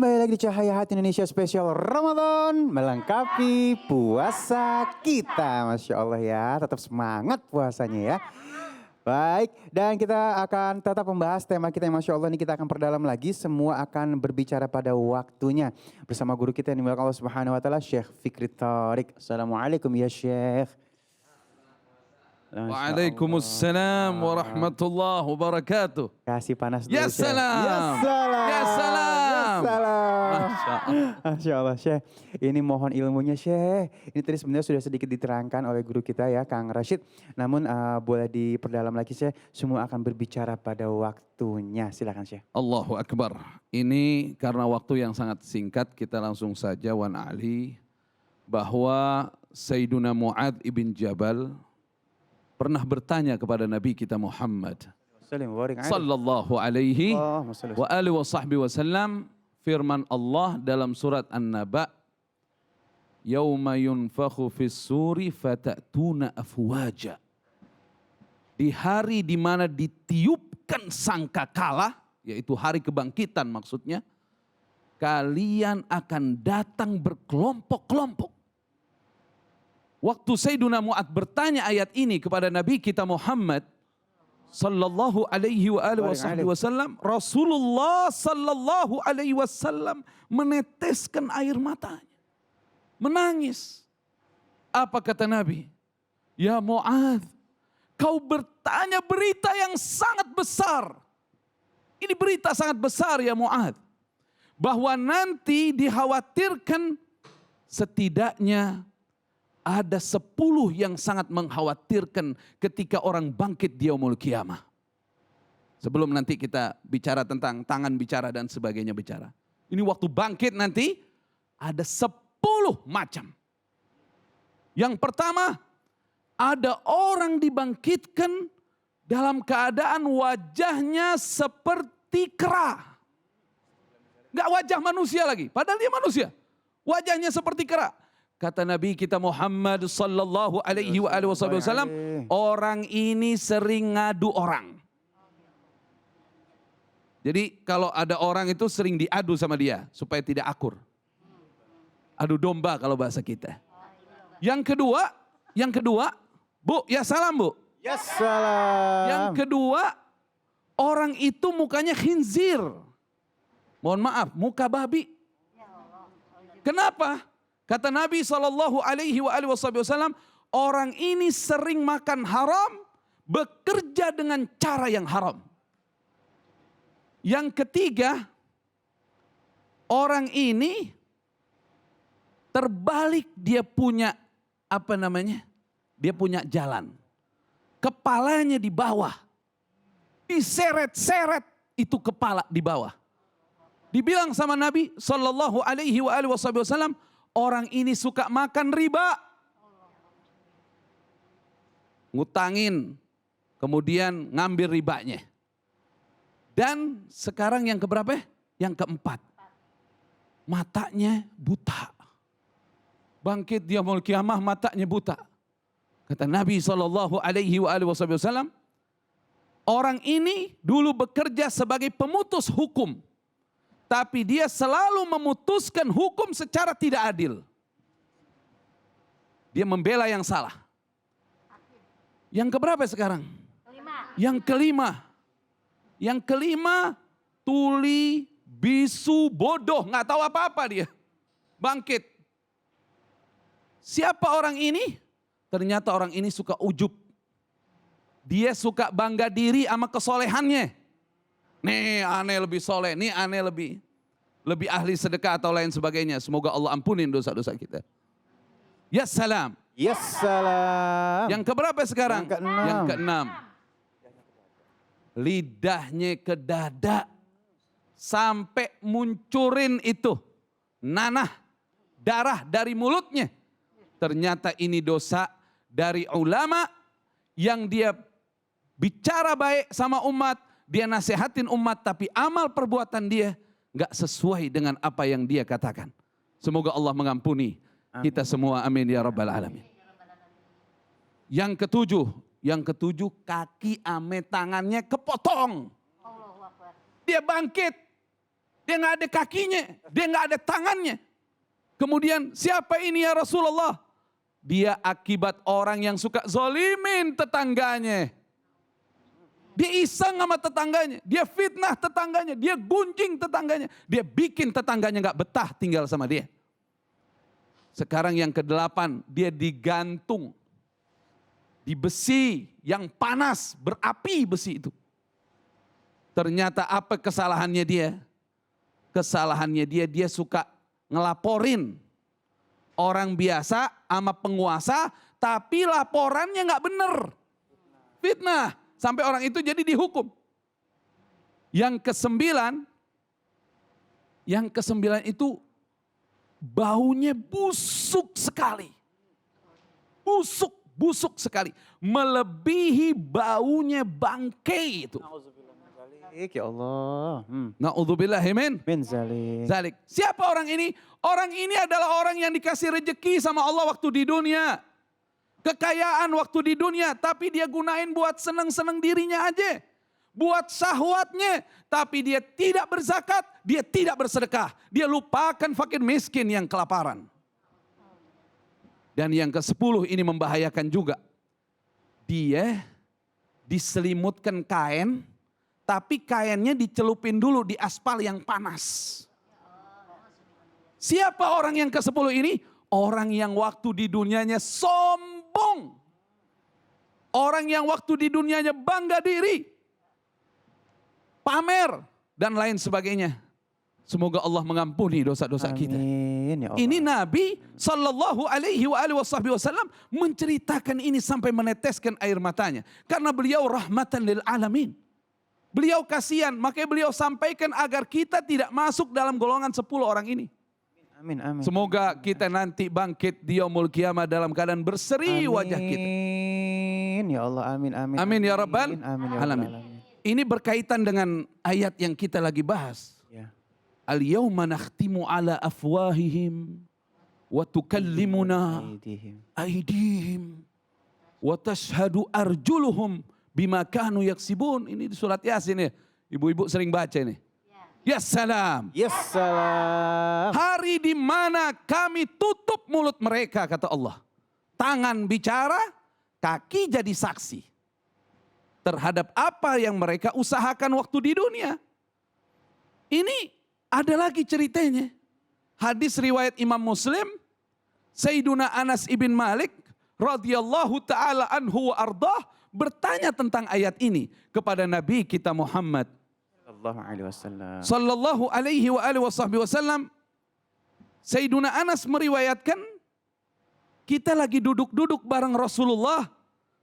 Kembali lagi di Cahaya Hati Indonesia spesial Ramadan melengkapi puasa kita. Masya Allah ya, tetap semangat puasanya ya. Baik, dan kita akan tetap membahas tema kita yang Masya Allah ini kita akan perdalam lagi. Semua akan berbicara pada waktunya. Bersama guru kita yang dimuliakan Allah Subhanahu Wa Taala, Syekh Fikri Thariq. Assalamualaikum ya Syekh. Waalaikumsalam warahmatullahi wabarakatuh. Kasih panas dulu Ya Syekh. salam. Ya salam. Ya salam. Ya salam. Masya Allah. Masya Allah Syekh. Ini mohon ilmunya Syekh. Ini tadi sebenarnya sudah sedikit diterangkan oleh guru kita ya Kang Rashid. Namun boleh diperdalam lagi Syekh. Semua akan berbicara pada waktunya. Silakan Syekh. Allahu Akbar. Ini karena waktu yang sangat singkat kita langsung saja wan ali bahwa Sayyiduna Mu'adz ibn Jabal pernah bertanya kepada Nabi kita Muhammad sallallahu alaihi wa alihi wa sahbihi wasallam, firman Allah dalam surat An-Naba, yauma yunfakhu fis suri fatatuna afwaja. Di hari di mana ditiupkan sangkakala, yaitu hari kebangkitan maksudnya, kalian akan datang berkelompok-kelompok. Waktu Sayyiduna Mu'adz bertanya ayat ini kepada Nabi kita Muhammad sallallahu alaihi wa alihi wasallam, Rasulullah sallallahu alaihi wasallam meneteskan air matanya. Menangis. Apa kata Nabi? Ya Mu'adz, kau bertanya berita yang sangat besar. Ini berita sangat besar ya Mu'adz. Bahwa nanti dikhawatirkan setidaknya ada 10 yang sangat mengkhawatirkan ketika orang bangkit di yaumul qiyamah. Sebelum nanti kita bicara tentang tangan bicara dan sebagainya bicara. Ini waktu bangkit nanti ada 10 macam. Yang pertama, ada orang dibangkitkan dalam keadaan wajahnya seperti kera. Enggak wajah manusia lagi, padahal dia manusia. Wajahnya seperti kera. Kata Nabi kita Muhammad sallallahu alaihi wasallam, orang ini sering ngadu orang. Jadi kalau ada orang itu sering diadu sama dia supaya tidak akur. Adu domba kalau bahasa kita. Yang kedua, Bu, ya salam Bu. Ya salam. Yang kedua, orang itu mukanya khinzir. Mohon maaf, muka babi. Kenapa? Kata Nabi sallallahu alaihi wasallam, orang ini sering makan haram, bekerja dengan cara yang haram. Yang ketiga, orang ini terbalik, dia punya Dia punya jalan. Kepalanya di bawah. Diseret-seret itu kepala di bawah. Dibilang sama Nabi sallallahu alaihi wasallam, orang ini suka makan riba. Ngutangin, kemudian ngambil ribanya. Dan sekarang yang keberapa? Yang keempat. Matanya buta. Bangkit di yaumul qiyamah matanya buta. Kata Nabi sallallahu alaihi wasallam, orang ini dulu bekerja sebagai pemutus hukum. Tapi dia selalu memutuskan hukum secara tidak adil. Dia membela yang salah. Yang keberapa sekarang? Yang kelima, tuli, bisu, bodoh. Nggak tahu apa-apa dia. Bangkit. Siapa orang ini? Ternyata orang ini suka ujub. Dia suka bangga diri sama kesolehannya. Nih aneh lebih soleh, nih aneh lebih ahli sedekah atau lain sebagainya. Semoga Allah ampunin dosa-dosa kita. Ya salam. Ya salam. Yang keberapa sekarang? Yang keenam. Lidahnya ke dada sampai muncurin itu nanah darah dari mulutnya. Ternyata ini dosa dari ulama yang dia bicara baik sama umat. Dia nasihatin umat tapi amal perbuatan dia nggak sesuai dengan apa yang dia katakan. Semoga Allah mengampuni kita semua. Amin ya rabbal alamin. Yang ketujuh kaki ame tangannya kepotong. Dia bangkit. Dia nggak ada kakinya, dia nggak ada tangannya. Kemudian siapa ini ya Rasulullah? Dia akibat orang yang suka zolimin tetangganya. Dia iseng sama tetangganya, dia fitnah tetangganya, dia gunjing tetangganya. Dia bikin tetangganya nggak betah tinggal sama dia. Sekarang yang ke-8, dia digantung di besi yang panas, berapi besi itu. Ternyata apa kesalahannya dia? Kesalahannya dia suka ngelaporin orang biasa sama penguasa, tapi laporannya nggak bener. Fitnah, sampai orang itu jadi dihukum. Yang ke-9 itu baunya busuk sekali. Busuk sekali. Melebihi baunya bangkai itu. Ya Allah. Na'udzubillah min Zalik. zalik. Siapa orang ini? Orang ini adalah orang yang dikasih rejeki sama Allah waktu di dunia. Kekayaan waktu di dunia, tapi dia gunain buat seneng-seneng dirinya aja. Buat syahwatnya, tapi dia tidak berzakat, dia tidak bersedekah. Dia lupakan fakir miskin yang kelaparan. Dan yang ke-10 ini membahayakan juga. Dia diselimutkan kain, tapi kainnya dicelupin dulu di aspal yang panas. Siapa orang yang ke-10 ini? Orang yang waktu di dunianya sombong. Orang yang waktu di dunianya bangga diri. Pamer dan lain sebagainya. Semoga Allah mengampuni dosa-dosa kita. Amin, ya Allah. Ini Nabi Sallallahu Alaihi Wasallam menceritakan ini sampai meneteskan air matanya. Karena beliau rahmatan lil alamin. Beliau kasihan, makanya beliau sampaikan agar kita tidak masuk dalam golongan 10 orang ini. Amin. Semoga kita nanti bangkit di yaumul qiyamah dalam keadaan berseri wajah kita. Amin, ya Allah. Amin. Amin ya Rabbal alamin. Ini berkaitan dengan ayat yang kita lagi bahas. Ya. Al-yawma nakhtimu ala afwahihim wa tukallimuna aydihim wa tashhadu arjuluhum bima kanu yaksibun. Ini di surat Yasin ya. Ibu-ibu sering baca ini. Ya salam. Yes, salam. Hari di mana kami tutup mulut mereka, kata Allah. Tangan bicara, kaki jadi saksi terhadap apa yang mereka usahakan waktu di dunia. Ini ada lagi ceritanya. Hadis riwayat Imam Muslim, Sayyiduna Anas ibn Malik radhiyallahu taala anhu wa ardah bertanya tentang ayat ini kepada Nabi kita Muhammad sallallahu alaihi wasallam. Sayyiduna Anas meriwayatkan, kita lagi duduk-duduk bareng Rasulullah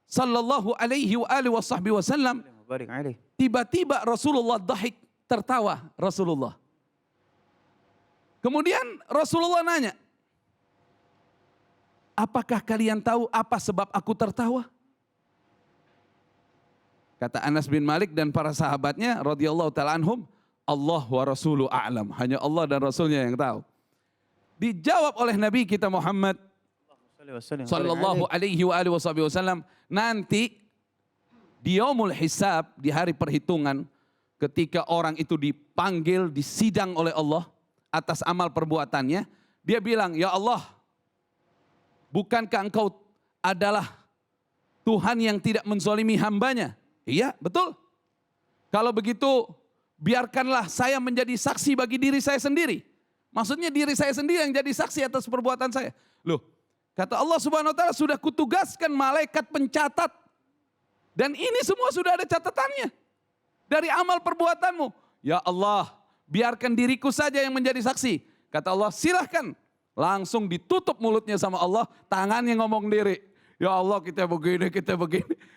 sallallahu alaihi wasallam. Tiba-tiba Rasulullah dahik, tertawa Rasulullah. Kemudian Rasulullah nanya, apakah kalian tahu apa sebab aku tertawa? Kata Anas bin Malik dan para sahabatnya radhiyallahu ta'ala anhum, Allah wa rasulu a'lam. Hanya Allah dan Rasulnya yang tahu. Dijawab oleh Nabi kita Muhammad sallallahu alaihi wasallam, nanti di yaumul hisab, di hari perhitungan, ketika orang itu dipanggil, disidang oleh Allah atas amal perbuatannya, dia bilang, ya Allah, bukankah engkau adalah Tuhan yang tidak menzolimi hambanya? Iya, betul. Kalau begitu, biarkanlah saya menjadi saksi bagi diri saya sendiri. Maksudnya diri saya sendiri yang jadi saksi atas perbuatan saya. Loh, kata Allah Subhanahu wa taala, sudah kutugaskan malaikat pencatat. Dan ini semua sudah ada catatannya. Dari amal perbuatanmu. Ya Allah, biarkan diriku saja yang menjadi saksi. Kata Allah, silahkan. Langsung ditutup mulutnya sama Allah, tangannya ngomong diri. Ya Allah, kita begini, kita begini.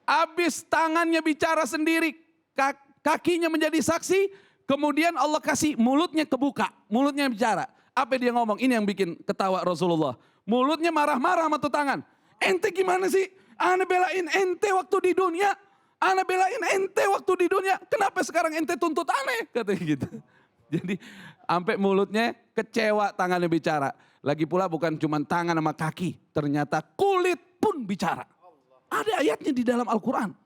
Habis tangannya bicara sendiri, kakinya menjadi saksi, kemudian Allah kasih mulutnya kebuka, mulutnya bicara. Apa dia ngomong? Ini yang bikin ketawa Rasulullah. Mulutnya marah-marah sama tuh tangan. Ente gimana sih? Ana belain ente waktu di dunia. Ana belain ente waktu di dunia. Kenapa sekarang ente tuntut aneh? Katanya gitu. Jadi sampai mulutnya kecewa, tangannya bicara. Lagi pula bukan cuma tangan sama kaki. Ternyata kulit pun bicara. Ada ayatnya di dalam Al-Quran.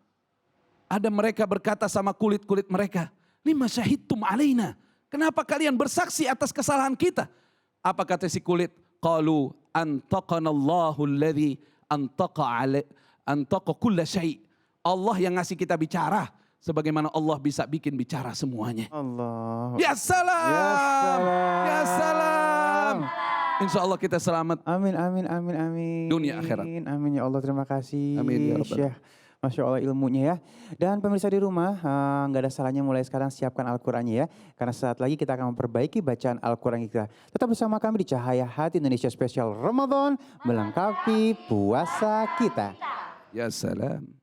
Ada mereka berkata sama kulit-kulit mereka, lima syahidtum alaina. Kenapa kalian bersaksi atas kesalahan kita? Apa kata si kulit? Qalu antaqanallahu alladhi antaqa kulla syai'. Allah yang ngasih kita bicara. Sebagaimana Allah bisa bikin bicara semuanya. Allah. Ya salam. Ya salam. Ya salam. Insya Allah kita selamat. Amin, amin, amin, amin. Dunia akhirat. Amin ya Allah, terima kasih. Amin ya Rabbal Syekh. Masya Allah ilmunya ya. Dan pemirsa di rumah, nggak ada salahnya mulai sekarang siapkan Al-Qurannya ya. Karena saat lagi kita akan memperbaiki bacaan Al-Quran kita. Tetap bersama kami di Cahaya Hati Indonesia Spesial Ramadan. Melengkapi puasa kita. Ya salam.